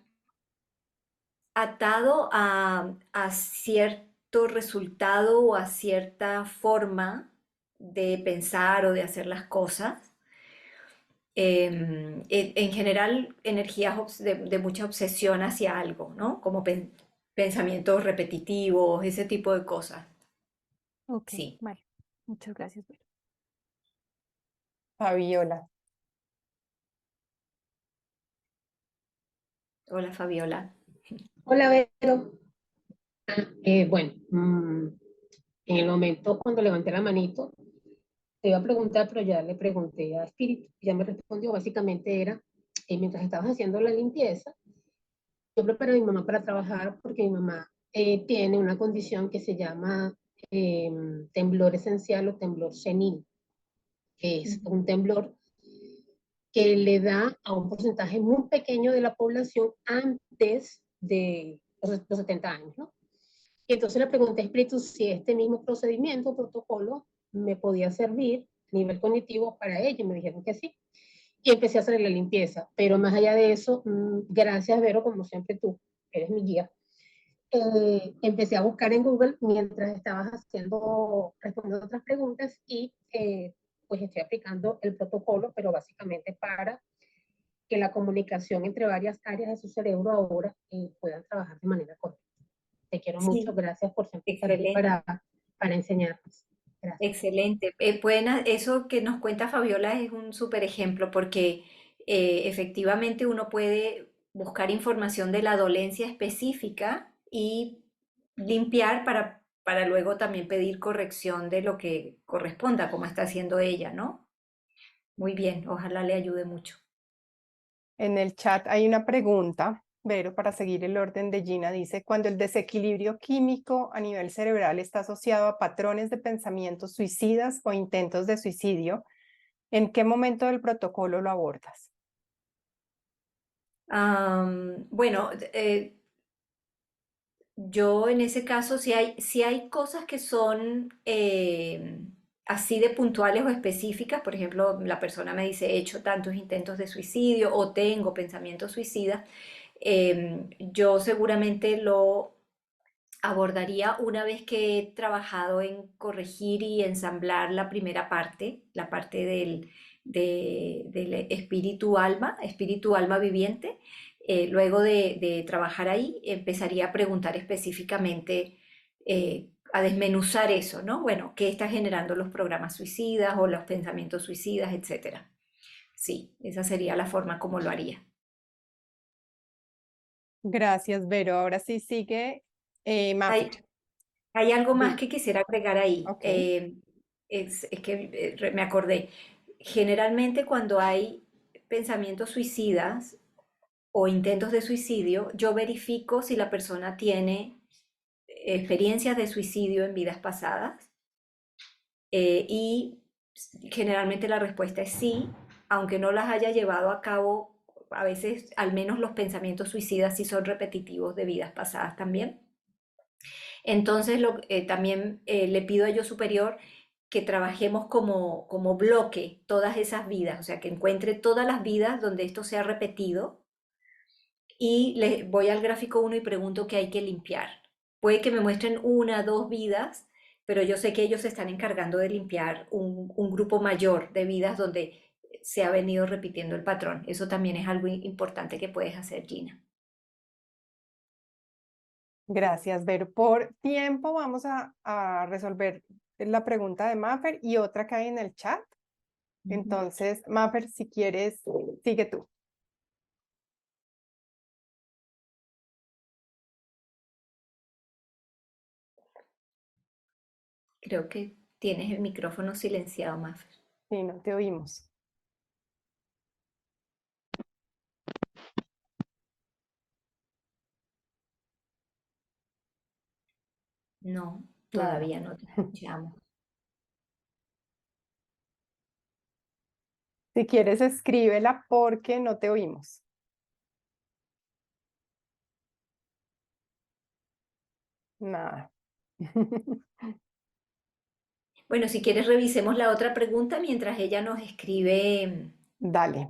atado a cierto resultado o a cierta forma de pensar o de hacer las cosas. En general, energías de mucha obsesión hacia algo, ¿no? Como pensamientos repetitivos, ese tipo de cosas. Ok, Sí. vale. Muchas gracias, Vero. Fabiola. Hola, Fabiola. Hola, Vero. Bueno, en el momento cuando levanté la manito, te iba a preguntar, pero ya le pregunté a Espíritu, ya me respondió. Básicamente era, mientras estabas haciendo la limpieza, yo preparé a mi mamá para trabajar porque mi mamá tiene una condición que se llama eh, temblor esencial o temblor senil, que es Ujú. un temblor que le da a un porcentaje muy pequeño de la población antes de los 70 años, ¿no? Y entonces le pregunté a Espíritu si este mismo procedimiento, protocolo, me podía servir a nivel cognitivo para ella, y me dijeron que sí. Y empecé a hacer la limpieza, pero más allá de eso, gracias Vero, como siempre tú, eres mi guía, empecé a buscar en Google mientras estabas respondiendo otras preguntas y pues estoy aplicando el protocolo, pero básicamente para que la comunicación entre varias áreas de su cerebro ahora puedan trabajar de manera correcta. Te quiero mucho, Sí, gracias por siempre estar allí excelente. para enseñarnos. Gracias. Excelente. Eso que nos cuenta Fabiola es un súper ejemplo porque efectivamente uno puede buscar información de la dolencia específica y limpiar para luego también pedir corrección de lo que corresponda, como está haciendo ella, ¿no? Muy bien, ojalá le ayude mucho. En el chat hay una pregunta, Vero, para seguir el orden de Gina. Dice, cuando el desequilibrio químico a nivel cerebral está asociado a patrones de pensamientos suicidas o intentos de suicidio, ¿en qué momento del protocolo lo abordas? Bueno, yo en ese caso, si hay cosas que son así de puntuales o específicas, por ejemplo, la persona me dice, he hecho tantos intentos de suicidio o tengo pensamientos suicidas, yo seguramente lo abordaría una vez que he trabajado en corregir y ensamblar la primera parte, la parte del espíritu alma viviente. Luego de trabajar ahí, empezaría a preguntar específicamente, a desmenuzar eso, ¿no? Bueno, ¿qué está generando los programas suicidas o los pensamientos suicidas, etcétera? Sí, esa sería la forma como lo haría. Gracias, Vero. Ahora sí sigue Hay, Maffer. Hay algo más Di- que quisiera agregar ahí. Ok. Es que me acordé. Generalmente cuando hay pensamientos suicidas o intentos de suicidio, yo verifico si la persona tiene experiencias de suicidio en vidas pasadas y generalmente la respuesta es sí, aunque no las haya llevado a cabo, a veces al menos los pensamientos suicidas sí son repetitivos de vidas pasadas también. Entonces también le pido a yo superior que trabajemos como bloque todas esas vidas, o sea, que encuentre todas las vidas donde esto se ha repetido y le voy al gráfico 1 y pregunto qué hay que limpiar. Puede que me muestren una, dos vidas, pero yo sé que ellos se están encargando de limpiar un grupo mayor de vidas donde se ha venido repitiendo el patrón. Eso también es algo importante que puedes hacer, Gina. Gracias, Vero. Por tiempo vamos a resolver la pregunta de Maffer y otra que hay en el chat. Entonces, Maffer, si quieres, sigue tú. Creo que tienes el micrófono silenciado, Maffer. Sí, no te oímos. No, Nada. todavía no te escuchamos. Si quieres, escríbela porque no te oímos. Nada. Bueno, si quieres revisemos la otra pregunta mientras ella Dale.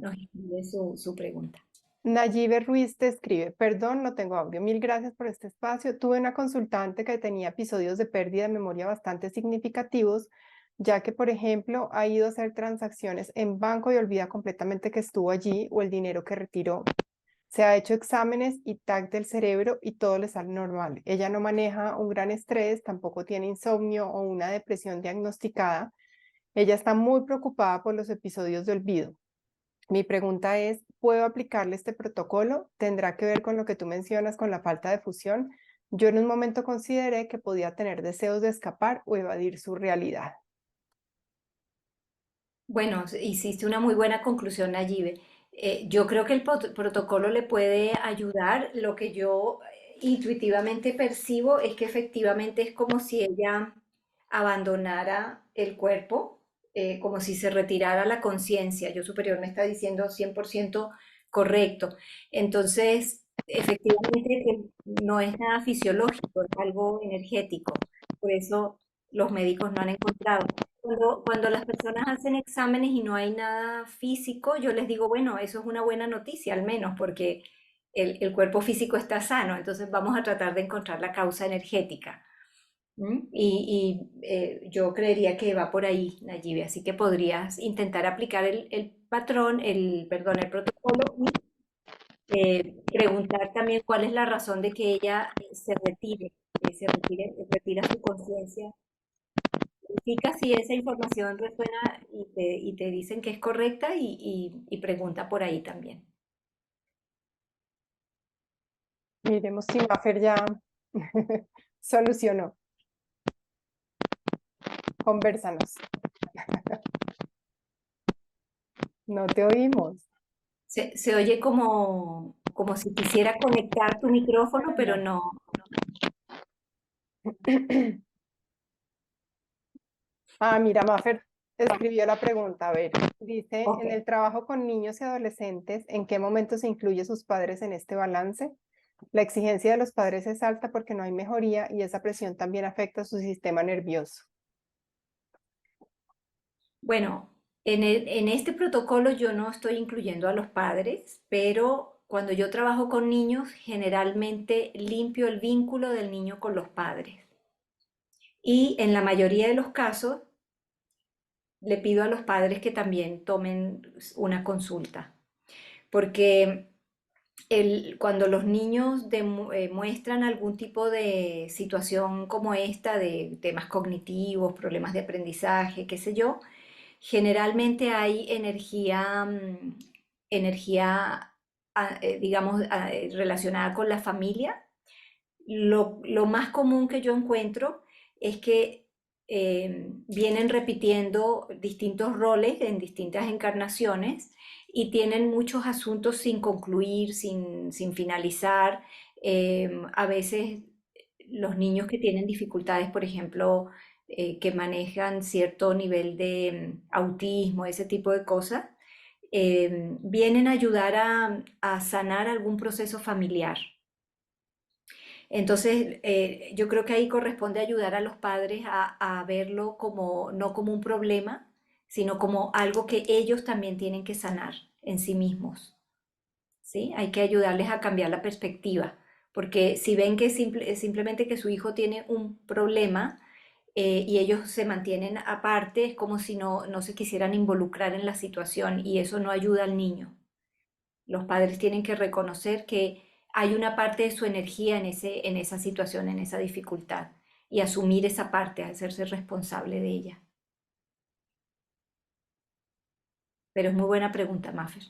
nos escribe su pregunta. Nayibe Ruiz te escribe, perdón, no tengo audio. Mil gracias por este espacio. Tuve una consultante que tenía episodios de pérdida de memoria bastante significativos, ya que, por ejemplo, ha ido a hacer transacciones en banco y olvida completamente que estuvo allí o el dinero que retiró. Se ha hecho exámenes y TAC del cerebro y todo le sale normal. Ella no maneja un gran estrés, tampoco tiene insomnio o una depresión diagnosticada. Ella está muy preocupada por los episodios de olvido. Mi pregunta es, ¿puedo aplicarle este protocolo? ¿Tendrá que ver con lo que tú mencionas con la falta de fusión? Yo en un momento consideré que podía tener deseos de escapar o evadir su realidad. Bueno, hiciste una muy buena conclusión, Nayibe. Yo creo que el protocolo le puede ayudar. Lo que yo intuitivamente percibo es que efectivamente es como si ella abandonara el cuerpo, como si se retirara la conciencia. Yo superior me está diciendo 100% correcto. Entonces, efectivamente que no es nada fisiológico, es algo energético. Por eso los médicos no han encontrado. Cuando las personas hacen exámenes y no hay nada físico, yo les digo, bueno, eso es una buena noticia al menos, porque el cuerpo físico está sano, entonces vamos a tratar de encontrar la causa energética. Yo creería que va por ahí, Nayibe, así que podrías intentar aplicar el patrón, perdón, el protocolo y preguntar también cuál es la razón de que ella retira su conciencia. Verifica si esa información resuena y te dicen que es correcta y pregunta por ahí también. Miremos si Mafer ya solucionó. Conversanos. No te oímos. Se oye como si quisiera conectar tu micrófono, pero no. Ah, mira, Mafer escribió la pregunta. A ver, dice, Ok. en el trabajo con niños y adolescentes, ¿en qué momento se incluye sus padres en este balance? La exigencia de los padres es alta porque no hay mejoría y esa presión también afecta a su sistema nervioso. Bueno, en este protocolo yo no estoy incluyendo a los padres, pero cuando yo trabajo con niños, generalmente limpio el vínculo del niño con los padres. Y en la mayoría de los casos, le pido a los padres que también tomen una consulta, porque cuando los niños muestran algún tipo de situación como esta, de temas cognitivos, problemas de aprendizaje, qué sé yo, generalmente hay energía digamos, relacionada con la familia. Lo más común que yo encuentro es que vienen repitiendo distintos roles en distintas encarnaciones y tienen muchos asuntos sin concluir, sin finalizar. A veces los niños que tienen dificultades, por ejemplo, que manejan cierto nivel de autismo, ese tipo de cosas, vienen a ayudar a sanar algún proceso familiar. Entonces, yo creo que ahí corresponde ayudar a los padres a verlo como, no como un problema, sino como algo que ellos también tienen que sanar en sí mismos. ¿Sí? Hay que ayudarles a cambiar la perspectiva, porque si ven que simplemente que su hijo tiene un problema y ellos se mantienen aparte, es como si no se quisieran involucrar en la situación y eso no ayuda al niño. Los padres tienen que reconocer que hay una parte de su energía en esa situación, en esa dificultad, y asumir esa parte, hacerse responsable de ella. Pero es muy buena pregunta, Maffer.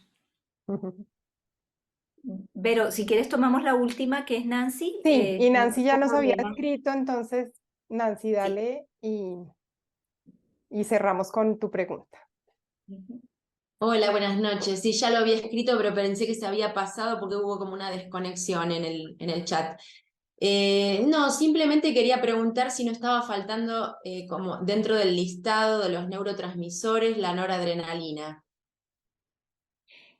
Pero si quieres tomamos la última, que es Nancy. Sí, y No Nancy ya tengo nos había problema. escrito, entonces, Nancy, Sí. dale y cerramos con tu pregunta. Ujú. Hola, buenas noches. Sí, ya lo había escrito, pero pensé que se había pasado porque hubo como una desconexión en el chat. No, simplemente quería preguntar si no estaba faltando como dentro del listado de los neurotransmisores la noradrenalina.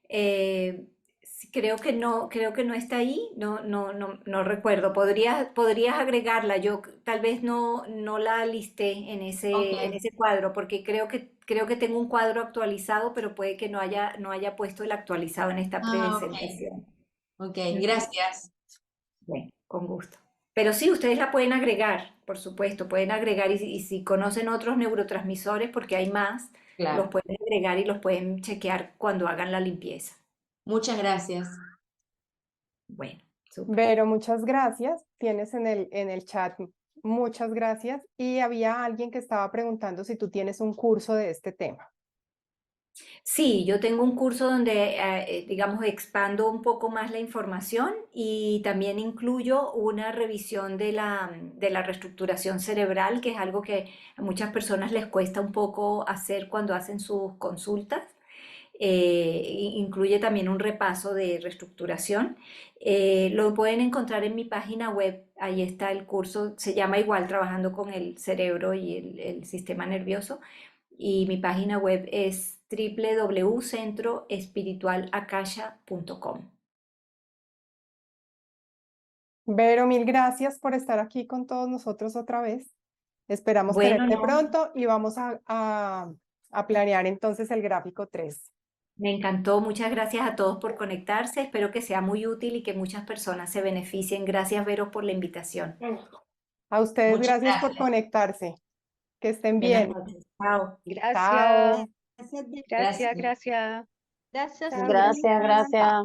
Sí, creo que no está ahí, no recuerdo. Podrías agregarla, yo tal vez no la listé Ok, en ese cuadro, porque creo que tengo un cuadro actualizado, pero puede que no haya puesto el actualizado en esta ok, presentación. ok, Ujú. gracias. Bueno, con gusto. Pero sí, ustedes la pueden agregar, por supuesto, pueden agregar y si conocen otros neurotransmisores, porque hay más, los Claro, pueden agregar y los pueden chequear cuando hagan la limpieza. muchas gracias. Bueno, súper. Vero, muchas gracias. Tienes en el chat muchas gracias. Y había alguien que estaba preguntando si tú tienes un curso de este tema. Sí, yo tengo un curso donde, digamos, expando un poco más la información y también incluyo una revisión de la reestructuración cerebral, que es algo que a muchas personas les cuesta un poco hacer cuando hacen sus consultas. Incluye también un repaso de reestructuración. Lo pueden encontrar en mi página web, ahí está el curso, se llama igual Trabajando con el cerebro y el sistema nervioso. Y mi página web es www.centroespiritualakasha.com. Vero, mil gracias por estar aquí con todos nosotros otra vez. Esperamos Bueno, tenerte no, pronto y vamos a planear entonces el gráfico 3. me encantó. Muchas gracias a todos por conectarse. Espero que sea muy útil y que muchas personas se beneficien. Gracias, Vero, por la invitación. A ustedes, Muchas gracias por gracias. conectarse. Que estén Buenas bien. noches. Chao. Gracias, Chao. gracias, Gracias. gracias. Gracias, Chao. Verónica. Gracias.